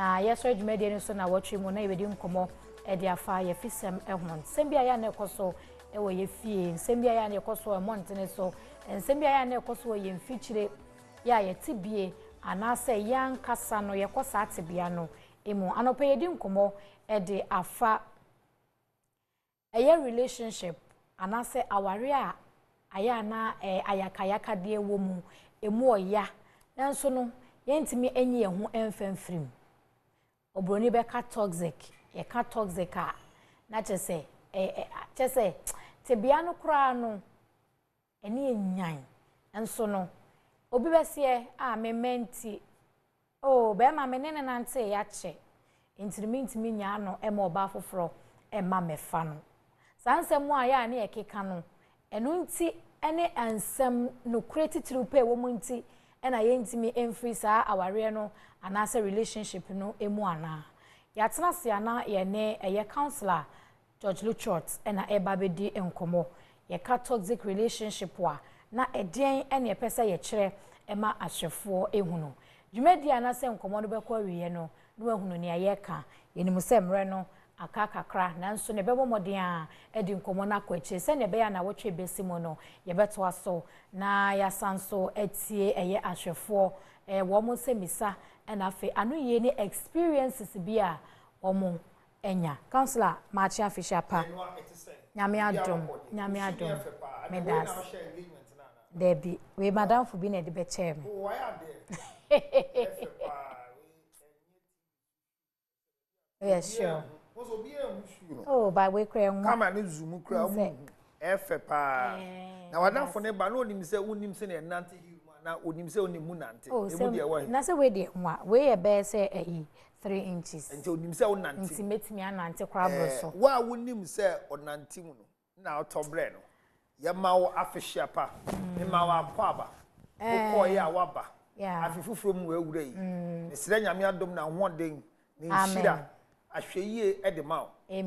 na yeso adwumade no so na watwe mu na yebedi nkomo e de afa ye fisem ehon sembia ya na ekoso e wo ye fie sembia ya na ekoso e montene so sembia ya na ekoso ye mfichire ya ye tibie anase yan kasa no ye kosa atibia no emu anope yedi nkomo e de afa eye relationship anase aware a aya na ayakayaka de ewo mu emu oya nanso no yentimi enyi ye ho emfamfrim obroni be ka toxic ye ka toxic a na chese chese te bia no kura no eni enyan nanso no obi besie a mementi oh be ma menene nante ya che intimi nya no e ma oba foforo e ma mefa no sansemu aya na ye keka no enu nti ene ansem no create tiripe wo mu nti ena ye ntimi emfree saa aware no anase relationship no emu ana ya tena se ana ye ne eye counselor George Lutterodt ena eba bedi enkomo ye ka toxic relationship wa na eden ene ye pese ye kire ema ahwefo ehunu dwumadi anase enkomo no bekọ wiye no no ehunu ne ye ka yenimu se mre no aka kakra nanso ne bebo modin a edi nkomo na kwachi se ne be ya na wotwe besimo no ye beto aso na ya sanso etie eye ahwefo wo mo se misa na afi anu ye ni experiences bia wo mo enya counselor Machi Afishapa nyame adom medas debi we madam fu bi na de be chem why are there yes sure oh by we kra nwa kama ne zoom kra mu efe pa na wadan fo ne ba no onim se unim se ne nante na onim se onim nante emu de wa na se we de nwa we ye be se 3 inches nti onim se onante nti metimi anante kra bro so wa wonim se onante mu no na otobre no ye ma wo afehia pa ye ma wo akwaba ko ye awaba afifufuro mu ewura yi ne sire nyame adom na hoden ne nhira ahweyie e de ma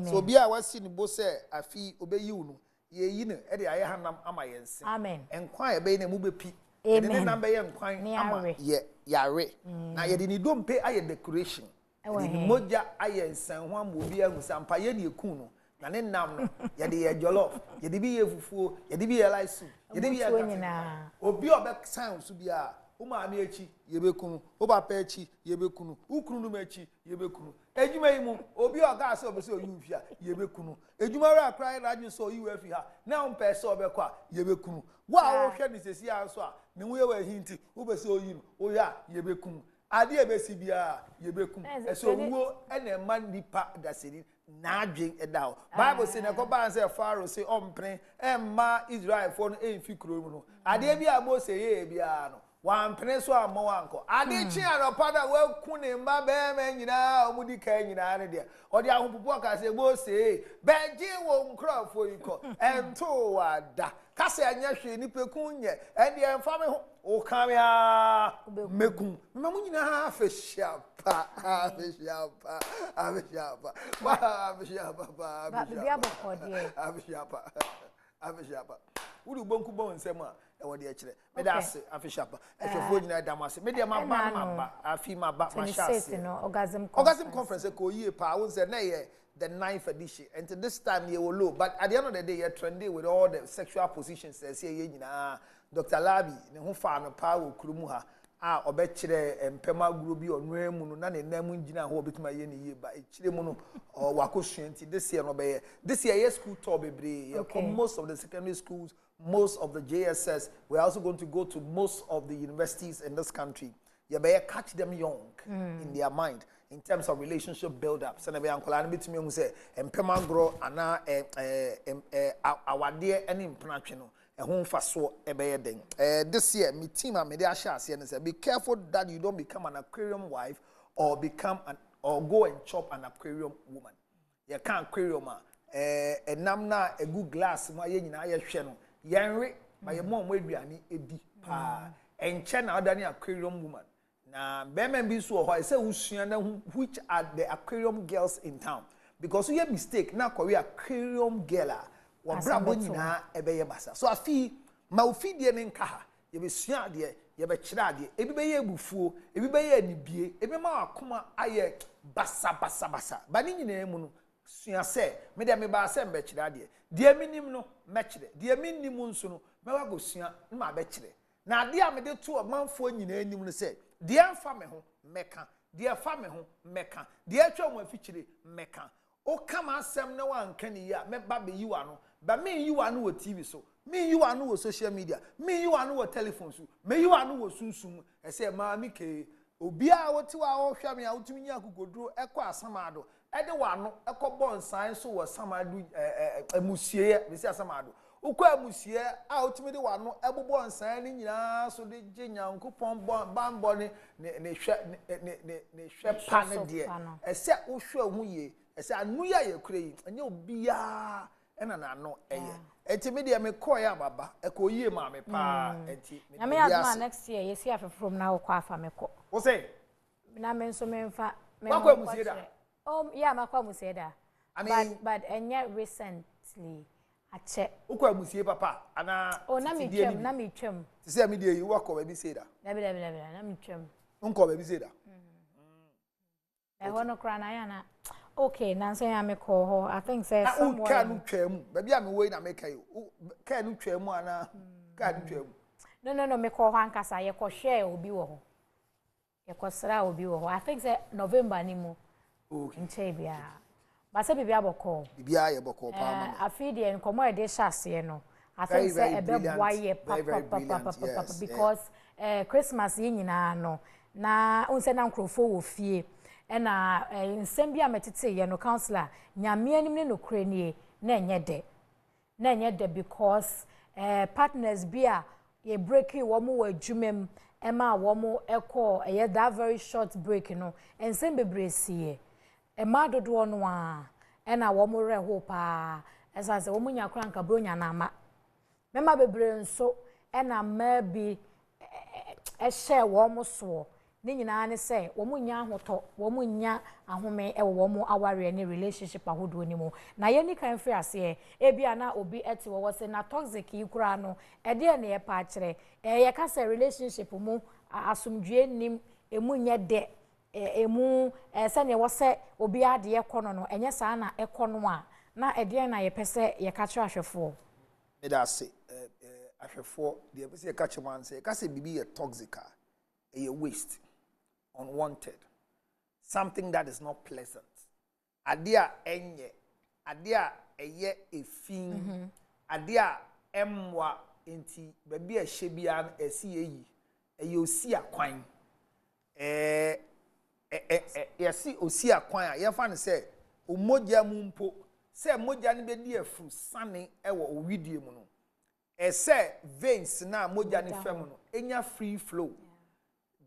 so obi a wasi ni bo se afi obeyi unu ye yi ne e de aye hanam ama yense amen enkwan ye be na mu bepi de ne number ye enkwan ama ye yare na ye de ni dompe aye decoration de ni moja aye nsan ho am obi ahusampa ye ne eku no na ne nam no ye de ye jollof ye de bi ye fufuo ye de bi ye rice soup ye de bi ye obi obe san so bia uma mi echi yebekunu oba pa echi yebekunu ukunu no mechi yebekunu ejuma yi mu obi oga ase obese oyufia yebekunu ejuma ra krai raju so yi we fi ha na on pese obekwa yebekunu wa wo hwe ni sesi anso a ne wo ye wa hinti obese oyi oya yebekunu ade ebesi bia yebekunu eso wo ene ma nipa daseri na adwen eda o bible say na ko ban say Pharaoh say ompre emma Israel for no emfi kuro mu no ade bia Mose ye bia no wan pene so ammo wanko adichi anopada wa kune mba be me nyina omudi ka nyina ne de odi ahopopo aka se Mose beji wo nkrofo iko ento wada kase anya hwe ni pekun nye ende emfa me ho o kamia mekun mamu nyina ha feshiapa abishiapa uri bonku bon nsem a e wode akire me da ase afishapa ehwefo nyina damase me de maba afi maba mashase no orgasm conference ko yie pa won say na ye the 9th edition and this time you will low but at the end of the day you're trendy with all the sexual positions say ye nyina Dr. Labi ne ho fa no pa wo kurumu ha a obekire empema group bi onwe mu no na ne nam ngina ho obetuma ye ne ye ba ekire mu no wakosuanti this year no be this year school tour bebre most of the secondary schools, most of the JSS, we're also going to go to most of the universities in this country. You better catch them young in their mind in terms of relationship build up. So be ankola na betumi hu say empema grow ana awade any impranche no ehun faso ebeye den. This year my team and me dey share and say be careful that you don't become an aquarium wife or go and chop an aquarium woman. You can't aquarium enam na a good glass ma ye nyina ye hwe no yenre ma ye mom aduane edi pa enche na odani aquarium woman na bemen bi so ho say usua na which are the aquarium girls in town because you mistake na kwa aquarium girl a wo brabo nyina ebe ye basa so afi ma ofidie ne nka ha ye be sua de ye be kira ade ebi be ye bufuo ebi be ye anibie ebi ma akoma aye basa ba ni nyina mu no sua se me de me ba se mbe kira ade de minim no me kire de minim nso no me wa go sua ma be kire na ade a me de to manfo nyina anim no se de amfa me ho meka de afa me ho meka de atwa mo afikire meka o kama asem na wanka ni ya me ba be yiwa no ba me yiwa no wo TV so me yiwa no wo social media me yiwa no wo telephone so me yiwa no wo sunsum e se ma mi ke obi a woti wa wo hwa me a wotumi nya akogoduro ekọ asamado e de wa no ekọ bonsan so wo samadu amusie be se asamado ukọ amusie a wotumi de wa no ebobo nsan ni nyina so de je nyankopon bambo ne hwe pa ne de e se wo hwe hu ye ese anu ya ye kure yi anya obia ena na no eye enti me de me call ya baba e ko yie ma me pa enti na me adma next year yesi afefrom na wo kwa afa me ko wo say na me nso me mfa me kwa musieda yeah makwa musieda but enya recently ache ukwa musie papa ana na me twem ti say me de yi wo ko ba bi say da na me twem unko ba bi say da hono kra na ya na okay, Nancy, I'm a call. I think say somewhere. Can twem. Baby, I'm waiting. I make you. Can twem ana? Can twem. No. Me call one kasa. Ye ko share obi wo. Ye ko sra obi wo. I think say November ni mu. Okay. Nche bia. Ba se bibia boko. Bibia ye boko pa ma. Afi de nkomo e de hyase no. I think say ebe boy ye papa because Christmas ye nyina no. Na unse na nkrofo wo fie. Ena nsem bia metete ye no counselor nyame anim ne no kure nie na enye de because partners bia ye break wo mo adwumem ema wo mo ekọ ye that very short break no ensem bebresie ema dodo no a ena wo mo reho pa esanse wo mo nya kra nka bro nya na ama mema bebre nso ena ma bi share wo mo so ni nyina ne se wo mu nya ahoto wo mu nya ahome e wo mu aware ne relationship ahodo ni mu na ye ni kan free ase e bia na obi eti wo se na toxic ikura no e de ne ye pa kire ye ka se relationship mu asumdue nim emu nya de emu se ne wo se obi ade ye kono no enye saa na ekono a na e de na ye pese ye ka kire ahwefo me da se ahwefo de pese ye ka kire man se ka se bibi ye toxic a waste unwanted, something that is not pleasant. Adia enye, adia eye efin, adia emwa enti baby a shebian esi eyi osi akwan. Yesi osi akwan a yefa ne se omoja mu mpo se moja ne bedi afru sane ewo owidie mu no. Ese veins na moja ne fam no enya free flow.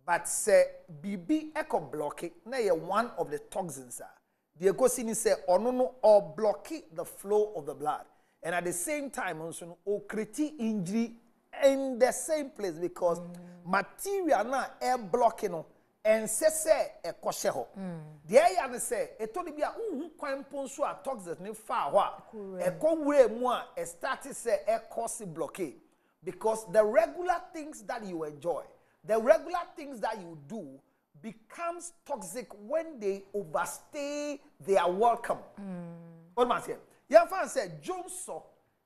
But say bibi eco block na ye one of the toxins the ecosini say onono or block the flow of the blood and at the same time also or create injury in the same place because material na air blocking no and say e koshe ho the ya na say e to bia kwan ponso a toxins ni fa ho a e ko wure mu a e start say e cause blockade because the regular things that you enjoy, the regular things that you do becomes toxic when they overstay their welcome. What man say? Yafan said Johnson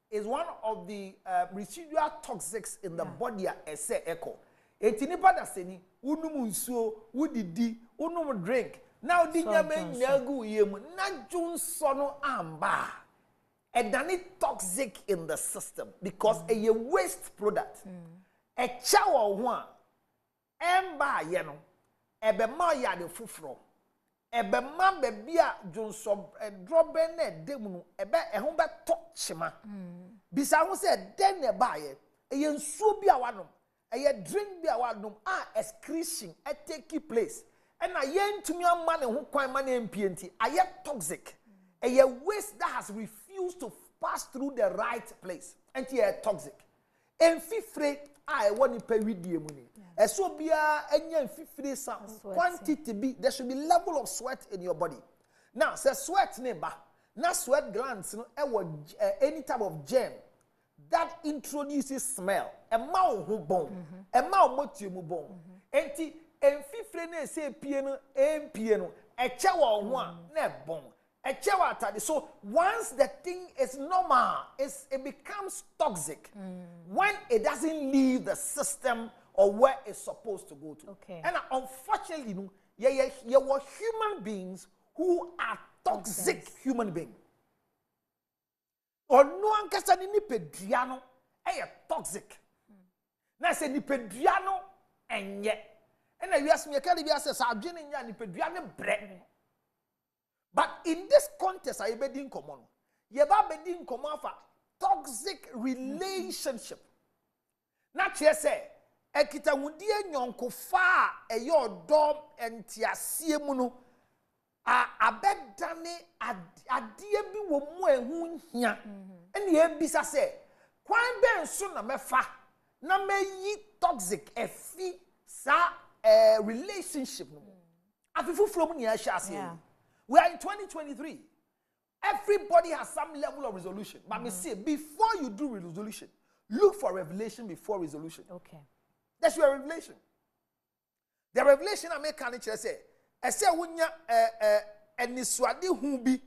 is one of the residual toxics in the body as say echo. Etinipa da seni unum nsuo udidi unum drink. Now dinya men nyagu yemu na Johnson no amba. And then it toxic in the system because a waste product. A chow one emba yeno ebe ma ya de fufuro ebe ma bebi a Johnson drobe na dem no ebe ehun be to chima bisa hu se den ne ba ye eye nsuo bi a wanom eye drink bi a wanom a excretion take place and na ye ntumi ama ne ho kwan ma na mpienti aye toxic eye waste that has refused to pass through the right place and ye toxic enfifre I want to pay with the money. As so be a fifty quantity be there should be level of sweat in your body. Now, say sweat neighbor, not sweat glands, any type of germ that introduces smell. A mouth who bone, a mouth motium bone. Enti, and fifre ne say piano, and piano, a chawa one, ne bone. A chawa tadi. So once the thing is normal, it becomes toxic when it doesn't leave the system or where it's supposed to go to. Okay. And unfortunately, you were human beings who are toxic human beings. Or no one can say ni pediano toxic. Na say ni pediano enye. And I ask me, can be as a ni pediano bread. But in this context, I be din common. Ye ba be din common for toxic relationship. Na che say ekita wudie nyonko fa eyo dom entiasie mu no abedane adie bi wo mu ehu hia ene e bisa se kwan ben so na mefa na meyi toxic efi sa relationship no afifu from ni ahia. We are in 2023. Everybody has some level of resolution. But me say, before you do resolution, look for revelation before resolution. Okay. That's your revelation. The revelation I make can say, I say wunya eniswadi hubi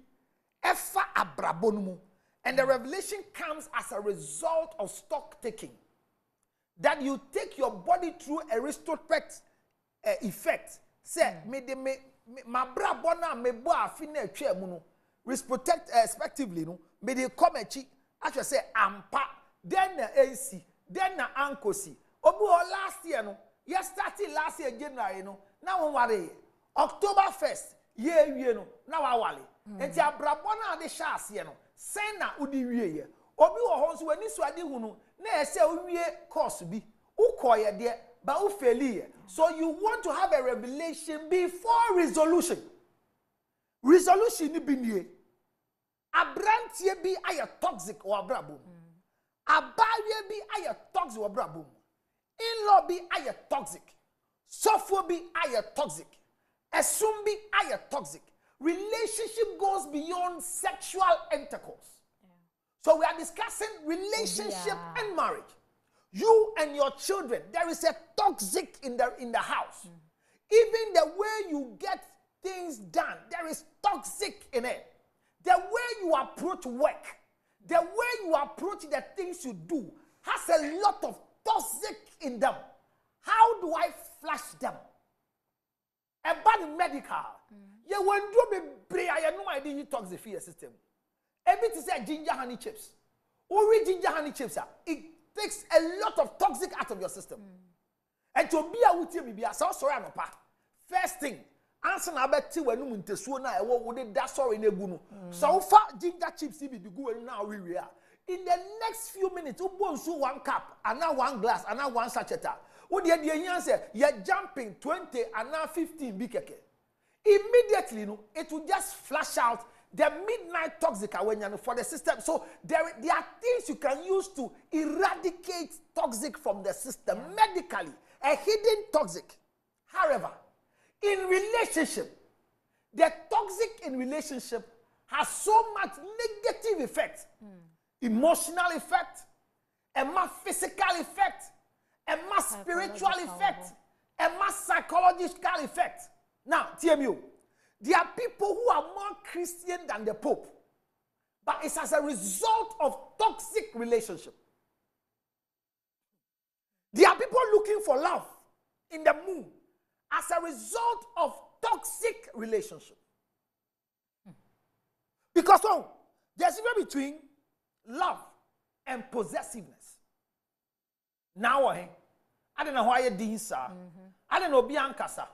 efa abrabonumu. And the revelation comes as a result of stock taking. That you take your body through a retrospect effect. Say, my brabona me bo afine atwa mu no respect respectively no me dey come achi actually say ampa then na AC then na ankosi obi last year no you started last year January no na won ware October 1st year wie no na wa wale enti abrabona de sha ase no sen na udi wie ye obi wo ho so wani so ade hu no na ese owie course bi ukoye de but who failure. So you want to have a revelation before resolution. Resolution ni binye. Abrantie bi aye toxic or abrabum. Abaye bi aye toxic or abrabum. In-law bi aye toxic. Sofo bi aye toxic. Esum bi aye toxic. Relationship goes beyond sexual intercourse. Yeah. So we are discussing relationship and marriage. You and your children, there is a toxic in the house. Even the way you get things done, there is toxic in it. The way you approach work, the way you approach the things you do has a lot of toxic in them. How do I flush them? About medical, you won't do me. I have no idea you toxify your system. Everything say ginger honey chips. Ori ginger honey chips it takes a lot of toxic out of your system. And to be a wuti me so sorry anopa. First thing, answer na beti wenu muntesuo na ewo wo de da sorry na egu no. So far ginger chips be the go na we are. In the next few minutes, you bonsu 1 cup, and now 1 glass, and now 1 sachet. What the idea say you're jumping 20 and now 15 bikeke. Immediately, no, it will just flash out the midnight toxic for the system. So there are things you can use to eradicate toxic from the system medically, a hidden toxic. However, in relationship, the toxic in relationship has so much negative effect, emotional effect, a more physical effect, a more spiritual effect, a more psychological effect. Now, TMU. There are people who are more Christian than the Pope. But it's as a result of toxic relationship. There are people looking for love in the moon as a result of toxic relationship. Because there's a difference between love and possessiveness. Now, I don't know why you did, sir. I don't know Bianca, sir.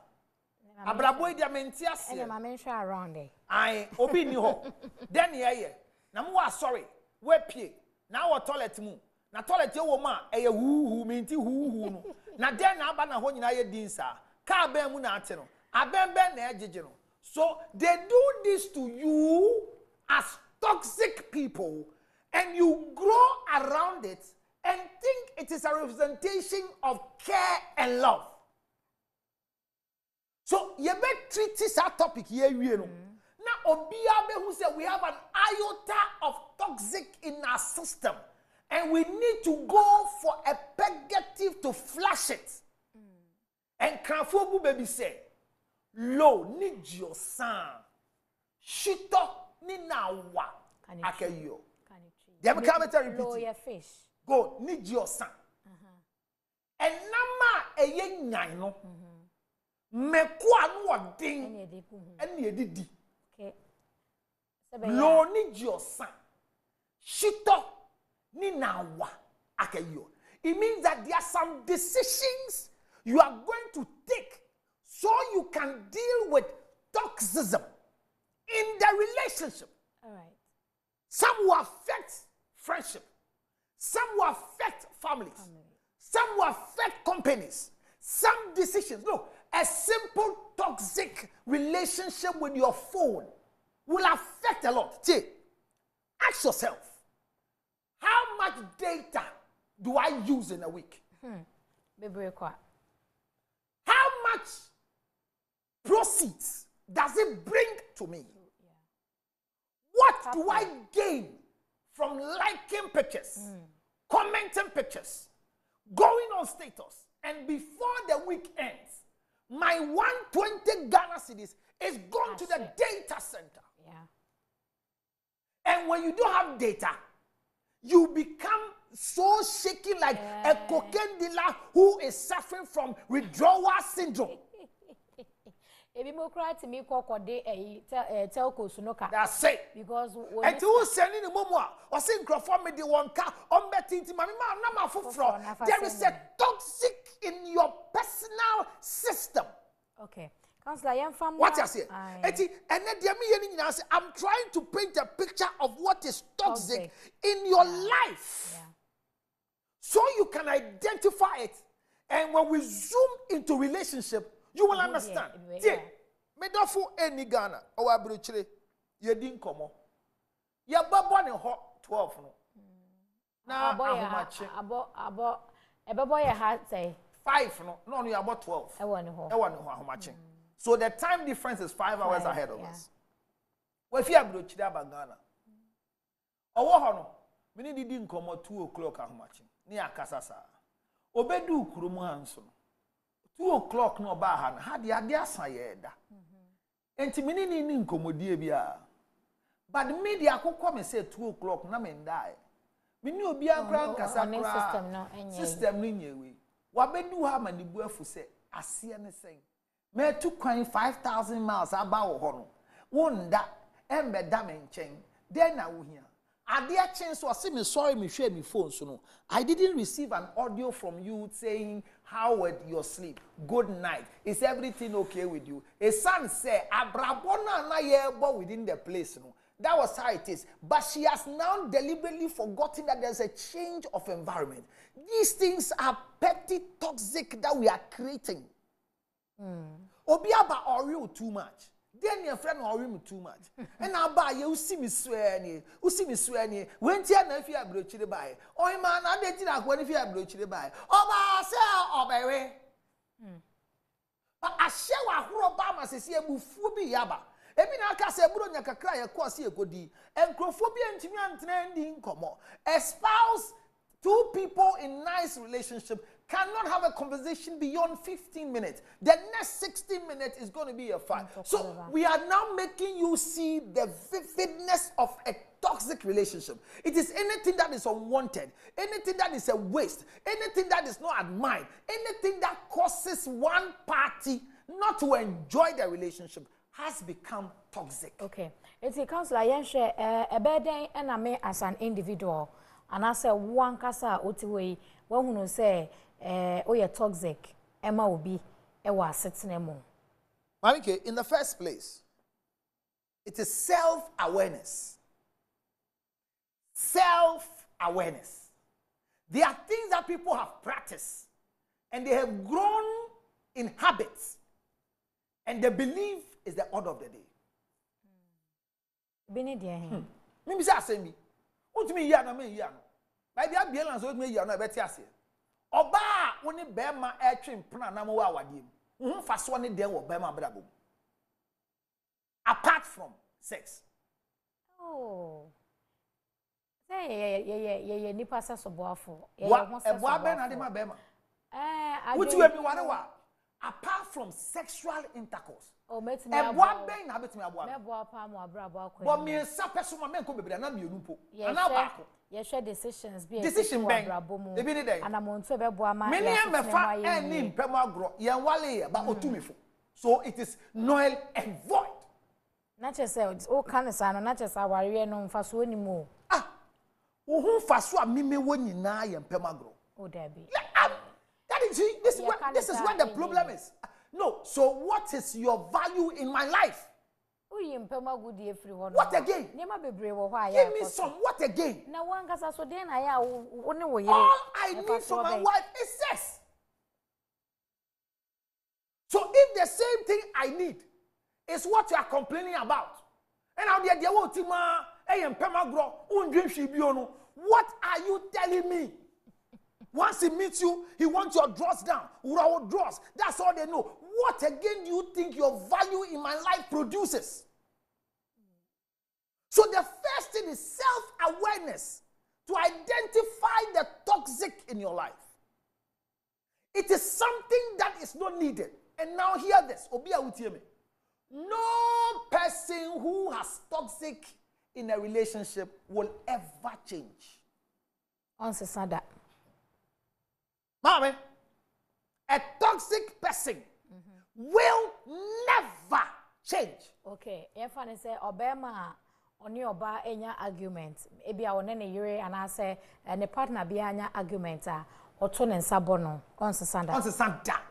Abraboy dia mentias. And my mention around there. I obi ni ho. Then ye. Na mo sorry. We pie. Na wo toilet mu. Na toilet ye wo ma eye hu minti hu no. Na den na aba na ho nyina ye din sa. Ka ben mu na ate no. Aben ben na ejeje no. So they do this to you as toxic people and you grow around it and think it is a representation of care and love. So, you better treat this topic here. Now, Obia who said we have an iota of toxic in our system. And we need to go for a purgative to flush it. And Krafobu baby say, Lo, need your son. Shito, ni na wa. Akeyo. They become a repeat. Fish. Go, need your son. And nama a young nino. Me kwa no ding. And ye did. Lo, need your son. Shito, ni na wa. Akeyo. It means that there are some decisions you are going to take so you can deal with toxism in the relationship. All right. Some will affect friendship. Some will affect families. Some will affect companies. Some decisions. Look, a simple toxic relationship with your phone will affect a lot. See, ask yourself, how much data do I use in a week? How much proceeds does it bring to me? What do I gain from liking pictures, commenting pictures, going on status, and before the week ends, my 120 Ghana cedis is gone to the data center. Yeah. And when you don't have data, you become so shaky like a cocaine dealer who is suffering from withdrawal syndrome. That's it. Because and who sending the momo or saying Crawford made the one car on betting there is a toxic in your personal system. Okay. Counselor, what you say? I'm trying to paint a picture of what is toxic in your life. Yeah. So you can identify it. And when we zoom into relationship, you will understand. Yeah. Medofo any Ghana or Abruchre, you didn't come on. You're born in hot 12. Now, a boy had say 5, no, you're about 12. I want how much. So the time difference is 5 hours ahead of us. Well, if you have Bruchre about Ghana, or we need didn't come at 2 o'clock. How much? Near Casasa. Obedu Kurumanson. 2 o'clock no bahan had the idea sayeda. And Timini in Commodia. But the media could come and say 2 o'clock, na men die. We knew be a grand Casasa system in your way. What do have many buff say? I see anything. May took 5,000 miles about Hono. One that ember damning chain. Then I will hear. A dear chance was saying, sorry, me share me phone so I didn't receive an audio from you saying how was your sleep. Good night. Is everything okay with you? A son said, Abrabona na yebo within the place. That was how it is. But she has now deliberately forgotten that there's a change of environment. These things are petty toxic that we are creating. Obiaba Oreo too much. Then your friend Oreo too much. And I buy you see me swear when tia na if you are brochire by. Oh man, I didn't know when if you are brochire by. Oba say obewe. But I share what Obama says here bufubi yaba. Ebi na aka se buro nya kakra ye kwase ekodi. Encrophobia ntimi antrendi nkomo. A spouse, 2 people in nice relationship cannot have a conversation beyond 15 minutes. The next 16 minutes is going to be a fight. So we are now making you see the vividness of a toxic relationship. It is anything that is unwanted, anything that is a waste, anything that is not admired, anything that causes one party not to enjoy the relationship has become toxic. Okay. It's a counselor, Yenshe, a burden and I may as an individual. And I say one casa otiwe, one who say, oh, you're toxic, Emma will be a was sitting among. Manike, in the first place, it is self-awareness. Self-awareness. There are things that people have practiced and they have grown in habits, and they believe is the order of the day. Maybe say me. What me ya na me ya no. By the abiela so me ya no beti ase. Oba woni bema e twem pna na mo wa wadiem. Wo fa so ne den wo bema brabo. Apart from sex. Oh. Say ye nipa saso boafo. Eboa ben na de ma bema. Wuti we mi ware wa apart from sexual intercourse. Oh, metimi eboa ben na betimi aboa. Me boa pa mo abrabo akwa. But me sa person ma men ko bebre na mienu po. Ana ba ko. Ye share decisions bi decision ben. E bi ni dey. Ana mo nto be boa ma. Me ne me fa eni mpem agro. Ye wale ba otumifo. So it is null and void. Na che say o kan sa no na che sa ware no mfa so oni mo. Wo hu fa so a meme wo nyina ye mpem agro. Oh Debbie. That is this is what the problem is. No, so what is your value in my life? What again? Give me some. What again? All I need from my wife is sex. So if the same thing I need is what you are complaining about, and now what are you telling me? Once he meets you, he wants your drawers down. Drawers. That's all they know. What again do you think your value in my life produces? So the first thing is self-awareness to identify the toxic in your life. It is something that is not needed. And now hear this. No person who has toxic in a relationship will ever change. Answer that. Mommy, a toxic person will never change. Okay, if I say Obama on your bar enya argument, ebi a one ne yere and I say ne partner be anya argument or tone and sabono on sanda. On sanda.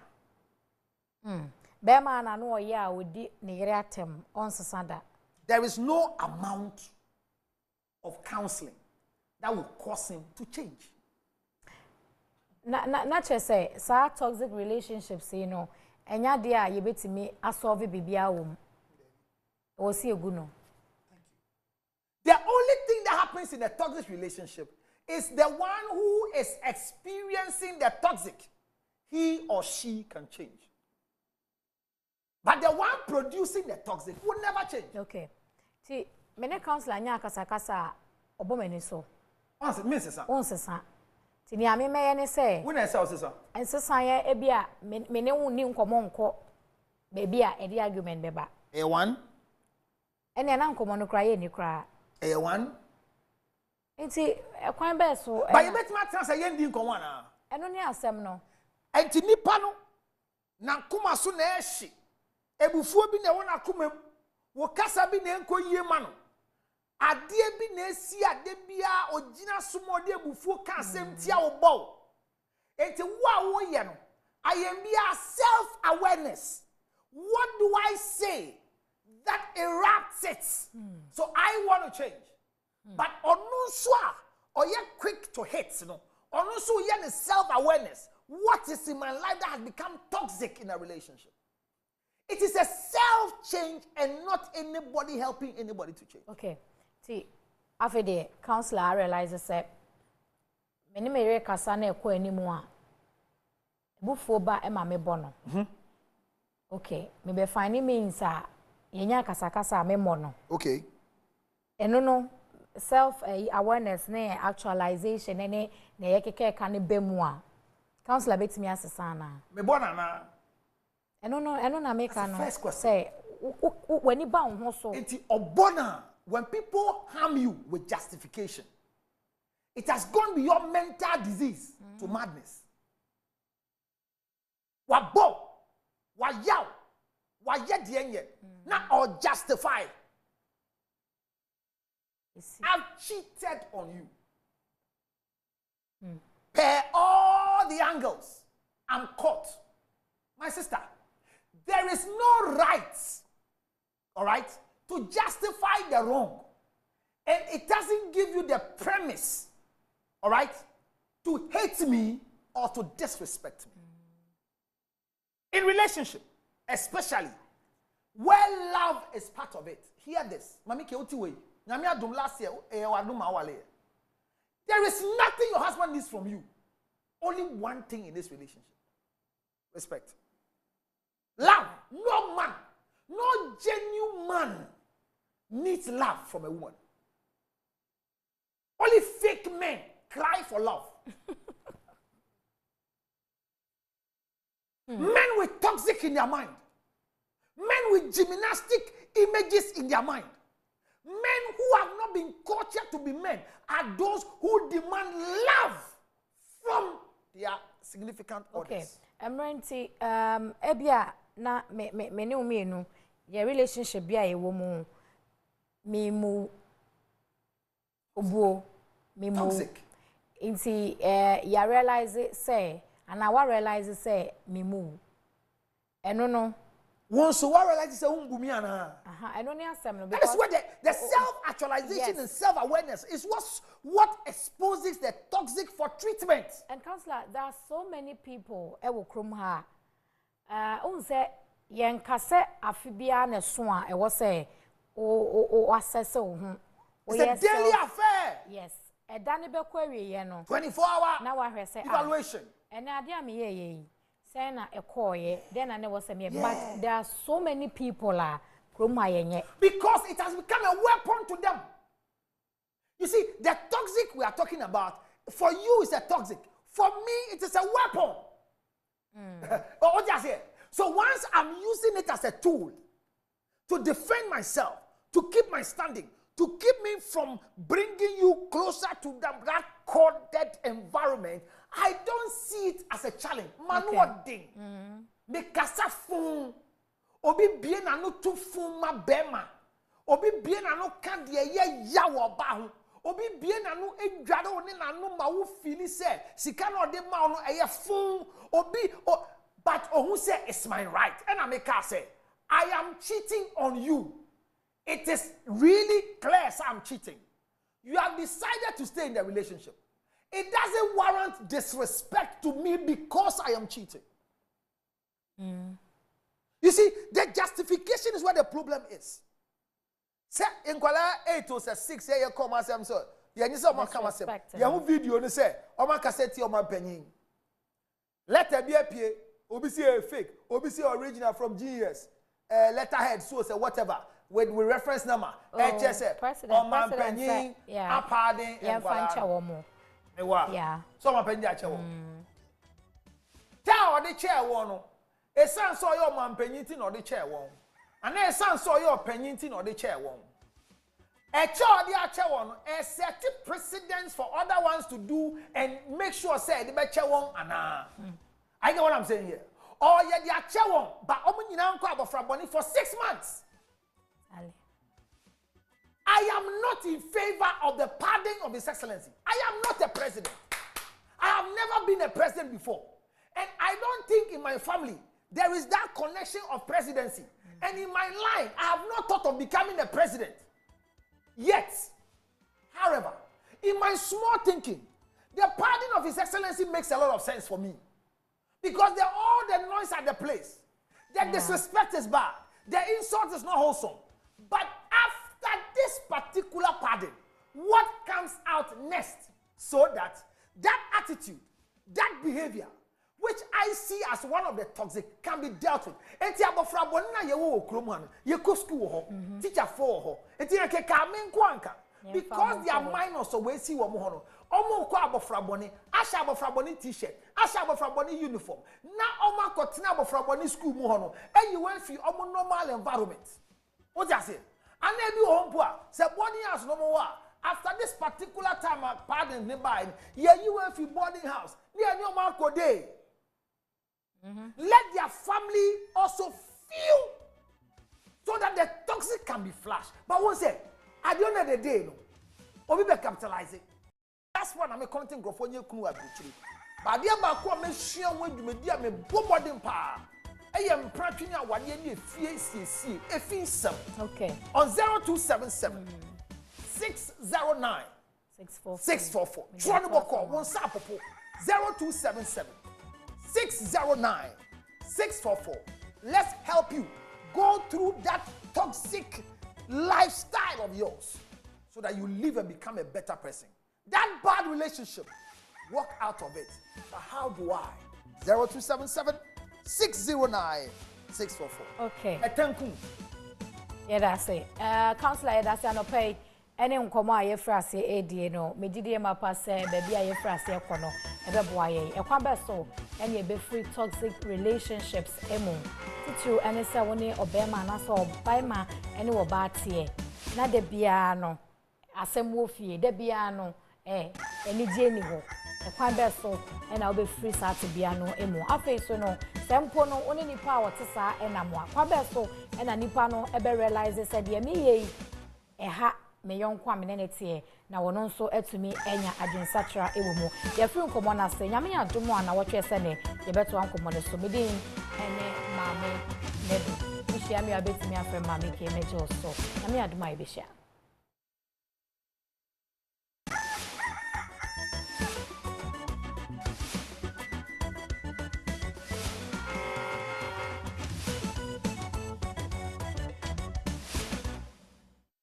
Bema na no ya wodi ne yere atem on sanda. There is no amount of counseling that will cause him to change. Not just say sa toxic relationships, you know, and ya dear you bet me a solve bibia womb. Or see a guno. The only thing that happens in a toxic relationship is the one who is experiencing the toxic. He or she can change. But the one producing the toxic will never change. Okay. See, many counselor nya kasa obomeni so. Onse Tini ami me ne say. When I say osesa. Ensesa ye e bia me ne woni nkomo nko baby a e di argument beba. E one. Ene na nkomo no kra ye ni kra. E one. Enti e kwan be so. Ba ye betima transa ye ndi nkomo na. Eno ni asem no. Enti nipa no na nkoma so na ehye. Ebufuo bi na wona komam. Wo kasa bi na enko yie ma no. Adie bi na esi ade bia ogina somode ebufuo ka asem tia wo bow. Enti wo ye no, I am bia self awareness. What do I say that erupts it? So I want to change. But onu so a oye quick to hit no. Onu so ye self awareness. What is in my life that has become toxic in a relationship? It is a self change and not anybody helping anybody to change. Okay. See, after the counselor realizes that many mere kasa na ekọ animu a bufuo ba e ma me bono. Okay, me be finding means yenya kasa me mono. Okay. Eno no self awareness na actualization na yekeke ka ne bemu a counselor betimi asesa na. Me bona na. Eno na make no say when you ba ho so. Enti obona. When people harm you with justification, it has gone beyond mental disease to madness. Wabo, wayaw, wayedienye, not all justified. I've cheated on you. Per all the angles, I'm caught. My sister, there is no right, all right, to justify the wrong. And it doesn't give you the premise, all right, to hate me or to disrespect me. In relationship, especially, where love is part of it. Hear this. Mami ke utiwe. Nyame adum last year, there is nothing your husband needs from you. Only one thing in this relationship. Respect. Love. No man, no genuine man needs love from a woman. Only men cry for love. Men with toxic in their mind. Men with gymnastic images in their mind. Men who have not been cultured to be men are those who demand love from their significant others. Okay. Emrenti, ebia na me ne umienu, your relationship bia ye womu, mimu, obuo, mimu. Toxic. Inti, ya realize it, say, and I realize say, mimu. No. Once so what realize say umbumiana. I don't understand. That is where the self-actualization and self-awareness is what exposes the toxic for treatment. And counselor, there are so many people ewo krom ha. Unse yen kase afibia ne so a ewo say o assess ho. It's a daily affair. Yes. Edane be kwawie ye no. 24-hour na wa hwese evaluation. And ade am ye say na ekoye then na was me but there are so many people because it has become a weapon to them. You see, the toxic we are talking about for you is a toxic, for me it is a weapon. What just here? So once I'm using it as a tool to defend myself, to keep my standing, to keep me from bringing you closer to that coded environment, I don't see it as a challenge. Manuwa ding. Me kasa fun. Obi bien anu tu fun ma bema. Obi bien anu kan de ye ya wo ba ho. Obi bien anu edware oni nanu ma wo fili se sika na ode ma no eye fun. But who say it's my right? And I make her say, I am cheating on you. It is really clear so I'm cheating. You have decided to stay in the relationship. It doesn't warrant disrespect to me because I am cheating. You see, the justification is where the problem is. Say in Kuala 8 or 6 say you come as I'm so. You need some come as you have video and say, "O man cassette o man penny." Let there be a PA, obviously a fake, obviously original from GS. Letterhead, so say whatever with reference number. HSF. O man penny, a pardon, and Kuala. Yeah. So my penny chair. Tell the chair one. A son saw your man penny or the chair one. And a son saw your penny or the chair one. A child the chair one, a set precedence for other ones to do and make sure say the chair one and I know what I'm saying here. Or yeah, the chair one, but you now from money for 6 months. I am not in favor of the pardon of His Excellency. I am not a president. I have never been a president before. And I don't think in my family there is that connection of presidency. And in my life, I have not thought of becoming a president. Yet, however, in my small thinking, the pardon of His Excellency makes a lot of sense for me. Because all the noise at the place. The disrespect is bad. The insult is not wholesome. But after this particular pardon, what comes out next? So that attitude, that behavior, which I see as one of the toxic, can be dealt with. Enti abofra bonna ye wo okrom han, ye go school ho, teacher for ho. Enti ke ka men kwanka. Because their minors so we see wo mo ho no. Omo ko abofra bonni, asha abofra bonni t-shirt, asha abofra bonni uniform. Na omo akotena abofra bonni school mo ho no. Eyi wan fi omo normal environment. What you say? And they be home poor. Say boarding house no more. After this particular time, pardon me by yeah, you went for boarding house. Near your Marco Day. Let their family also feel so that the toxic can be flashed. But one say, at the end of the day, no, or we be capitalizing. That's what I'm a content growth for you. But the Marco may share with you, dear me, boarding power. I am practicing our okay. On 0277 609 644. Try to call 0277 609 644. Let's help you go through that toxic lifestyle of yours so that you live and become a better person. That bad relationship, walk out of it. But how do I? 0277 609 644. Okay. Thank you. Yeah, that's it. Counselor, that's an pay. ene nkomo a ye frase edie no megidie mapa se baby a ye frase ekono ebeboa ye ekwa beso ene ebe free toxic relationships emu titu ene se woni obema na so obaima ene wo ba tie na de bia no asem wo fie de bia no eni je ni ho ekwa beso ene obe free sat bia no emu afi so no sempo no oni nipa wotesa enamo akwa beso ena nipa no ebe realize se de mi ye eha me yonko amene tie na wono nso atumi enya adwensatra ewomu ye free nkomo na se nyame adomo ana wotwe se ne ye beto ankomo ne so medin ene maame nedu bishia mi abetumi afre maame ke meje oso nyame adomo ai bishia